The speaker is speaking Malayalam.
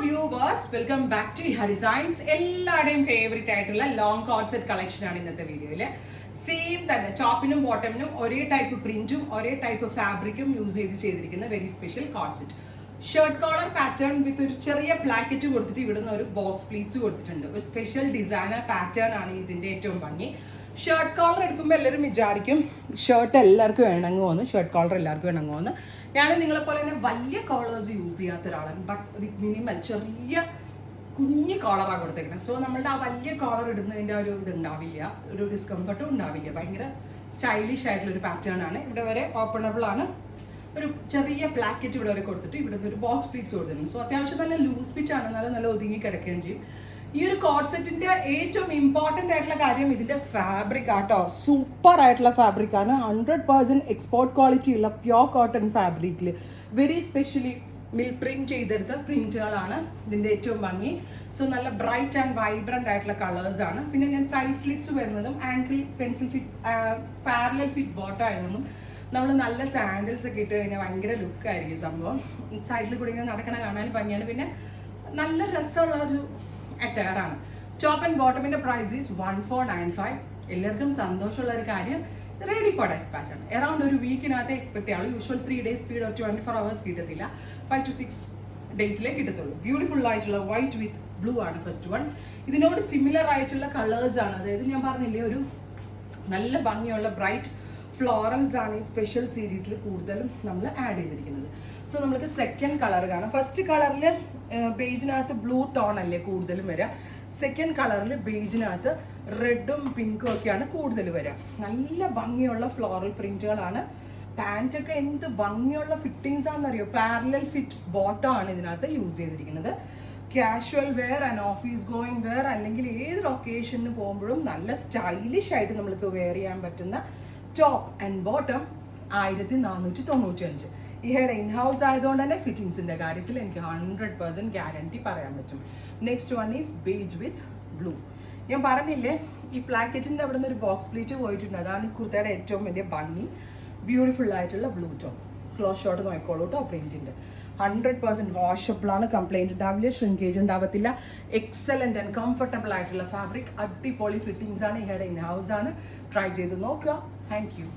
വ്യൂവേഴ്സ്, വെൽക്കം ബാക്ക് ടു ഇഹ ഡിസൈൻസ്. എല്ലാവരുടെയും ഫേവറേറ്റ് ആയിട്ടുള്ള ലോങ് കോട്ട് സെറ്റ് കളക്ഷൻ ആണ് ഇന്നത്തെ വീഡിയോയില്. സെയിം തന്നെ ടോപ്പിനും ബോട്ടമിനും ഒരേ ടൈപ്പ് പ്രിന്റും ഒരേ ടൈപ്പ് ഫാബ്രിക്കും യൂസ് ചെയ്തിരിക്കുന്ന very special coat set. Shirt collar pattern with ഒരു ചെറിയ പ്ലാക്കറ്റ് കൊടുത്തിട്ട് ഇവിടുന്ന് ഒരു ബോക്സ് പ്ലീസ് കൊടുത്തിട്ടുണ്ട്. ഒരു സ്പെഷ്യൽ ഡിസൈനർ പാറ്റേൺ ആണ് ഇതിന്റെ ഏറ്റവും ഭംഗി. ഷർട്ട് കോളർ എടുക്കുമ്പോൾ എല്ലാവരും വിചാരിക്കും ഷർട്ട് എല്ലാവർക്കും ഇണങ്ങുമെന്ന്, ഷർട്ട് കോളർ എല്ലാവർക്കും ഇണങ്ങുമെന്ന്. ഞാൻ നിങ്ങളെ പോലെ തന്നെ വലിയ കോളേഴ്സ് യൂസ് ചെയ്യാത്ത ഒരാളാണ്. ബട്ട് വിത്ത് മിനിമൽ ചെറിയ കുഞ്ഞു കോളറാണ് കൊടുത്തേക്കുന്നത്. സോ നമ്മളുടെ ആ വലിയ കോളർ ഇടുന്നതിൻ്റെ ഒരു ഇത് ഉണ്ടാവില്ല, ഒരു ഡിസ്കംഫർട്ടും ഉണ്ടാവില്ല. ഭയങ്കര സ്റ്റൈലിഷ് ആയിട്ടുള്ള ഒരു പാറ്റേൺ ആണ്. ഇവിടെ വരെ ഓപ്പണബിൾ ആണ്. ഒരു ചെറിയ പ്ലാക്കറ്റ് ഇവിടെ വരെ കൊടുത്തിട്ട് ഇവിടുത്തെ ഒരു ബോക്സ് പ്ലീറ്റ്സ് കൊടുത്തിട്ടുണ്ട്. സോ അത്യാവശ്യം നല്ല ലൂസ് ഫിറ്റ് ആണ്, നല്ല ഒതുങ്ങി കിടക്കുകയും ചെയ്യും. ഈ ഒരു കോട്ട് സെറ്റിന്റെ ഏറ്റവും ഇമ്പോർട്ടൻ്റ് ആയിട്ടുള്ള കാര്യം ഇതിന്റെ ഫാബ്രിക് ആട്ടോ. സൂപ്പർ ആയിട്ടുള്ള ഫാബ്രിക് ആണ്. 100% എക്സ്പോർട്ട് ക്വാളിറ്റി ഉള്ള പ്യോർ കോട്ടൺ ഫാബ്രിക്കിൽ വെരി സ്പെഷ്യലി മിൽ പ്രിന്റ് ചെയ്തെടുത്ത പ്രിന്റുകളാണ് ഇതിന്റെ ഏറ്റവും ഭംഗി. സോ നല്ല ബ്രൈറ്റ് ആൻഡ് വൈബ്രന്റ് ആയിട്ടുള്ള കളേഴ്സ് ആണ്. പിന്നെ ഞാൻ സൈഡ് സ്ലിറ്റ്സ് വരുന്നതും ankle pencil fit parallel fit bottom ആയതൊന്നും നമ്മൾ നല്ല സാൻഡൽസ് ഒക്കെ ഇട്ട് കഴിഞ്ഞാൽ ഭയങ്കര ലുക്കായിരിക്കും സംഭവം. സൈഡിൽ കൂടി ഇങ്ങനെ നടക്കണ കാണാൻ ഭംഗിയാണ്. പിന്നെ നല്ല രസമുള്ള ഒരു അറ്റയറാണ്. ടോപ്പ് ആൻഡ് ബോട്ടമിന്റെ പ്രൈസ് ഈസ് 1495. എല്ലാവർക്കും സന്തോഷമുള്ള ഒരു കാര്യം, റെഡി ഫോർ ഡെസ്പാച്ച് ആണ്. അറൗണ്ട് ഒരു വീക്കിനകത്ത് എക്സ്പെക്ട് ചെയ്യാവുള്ളൂ. യൂഷ്വൽ 3 days സ്പീഡ് 24 hours കിട്ടത്തില്ല. 5 to 6 days കിട്ടത്തുള്ളൂ. ബ്യൂട്ടിഫുൾ ആയിട്ടുള്ള വൈറ്റ് വിത്ത് ബ്ലൂ ആണ് ഫസ്റ്റ് വൺ. ഇതിനോട് സിമിലർ ആയിട്ടുള്ള കളേഴ്സ് ആണ്. അതായത് ഞാൻ പറഞ്ഞില്ലേ, ഒരു നല്ല ഭംഗിയുള്ള ബ്രൈറ്റ് ഫ്ലോറൽസ് ആണ് ഈ സ്പെഷ്യൽ സീരീസിൽ കൂടുതലും നമ്മൾ ആഡ് ചെയ്തിരിക്കുന്നത്. സോ നമുക്ക് സെക്കൻഡ് കളർ കാണാം. ഫസ്റ്റ് കളറിൽ ബേജിനകത്ത് ബ്ലൂ ടോൺ അല്ലേ കൂടുതലും വരിക. സെക്കൻഡ് കളറിൽ ബേജിനകത്ത് റെഡും പിങ്കും ഒക്കെയാണ് കൂടുതൽ വരിക. നല്ല ഭംഗിയുള്ള ഫ്ലോറൽ പ്രിന്റുകളാണ്. പാൻറ്റൊക്കെ എന്ത് ഭംഗിയുള്ള ഫിറ്റിങ്സ് ആണെന്നറിയോ. പാരലൽ ഫിറ്റ് ബോട്ടം ആണ് ഇതിനകത്ത് യൂസ് ചെയ്തിരിക്കുന്നത്. Casual wear and office going wear അല്ലെങ്കിൽ ഏത് ഒക്കേഷന് പോകുമ്പോഴും നല്ല സ്റ്റൈലിഷ് ആയിട്ട് നമ്മൾക്ക് വെയർ ചെയ്യാൻ പറ്റുന്ന ടോപ്പ് ആൻഡ് ബോട്ടം 1495. ഇഹയുടെ ഇൻഹൗസ് ആയതുകൊണ്ട് തന്നെ ഫിറ്റിങ്സിന്റെ കാര്യത്തിൽ എനിക്ക് 100% ഗ്യാരണ്ടി പറയാൻ പറ്റും. Next one is beige with blue. ഞാൻ പറഞ്ഞില്ലേ, ഈ പ്ലാക്കറ്റിന്റെ അവിടെ നിന്ന് ഒരു ബോക്സ് പ്ലീറ്റ് പോയിട്ടുണ്ട്. അതാണ് ഈ കുർത്തയുടെ ഏറ്റവും വലിയ ഭംഗി. ബ്യൂട്ടിഫുൾ ആയിട്ടുള്ള ബ്ലൂ ടോൺ. ക്ലോസ് ഷോട്ട് നോക്കിക്കോളൂ കേട്ടോ. പ്രിന്റിന്റെ 100% വാഷബിൾ ആണ്. കംപ്ലൈന്റ് ഉണ്ടാവില്ല, ഷ്രിങ്കേജ് ഉണ്ടാവത്തില്ല. എക്സലന്റ് ആൻഡ് കംഫർട്ടബിൾ ആയിട്ടുള്ള ഫാബ്രിക്. അടിപൊളി ഫിറ്റിങ്സ് ആണ്. ഇഹയുടെ ഇൻഹൗസ് ആണ്. ട്രൈ ചെയ്ത് നോക്കുക. Thank you.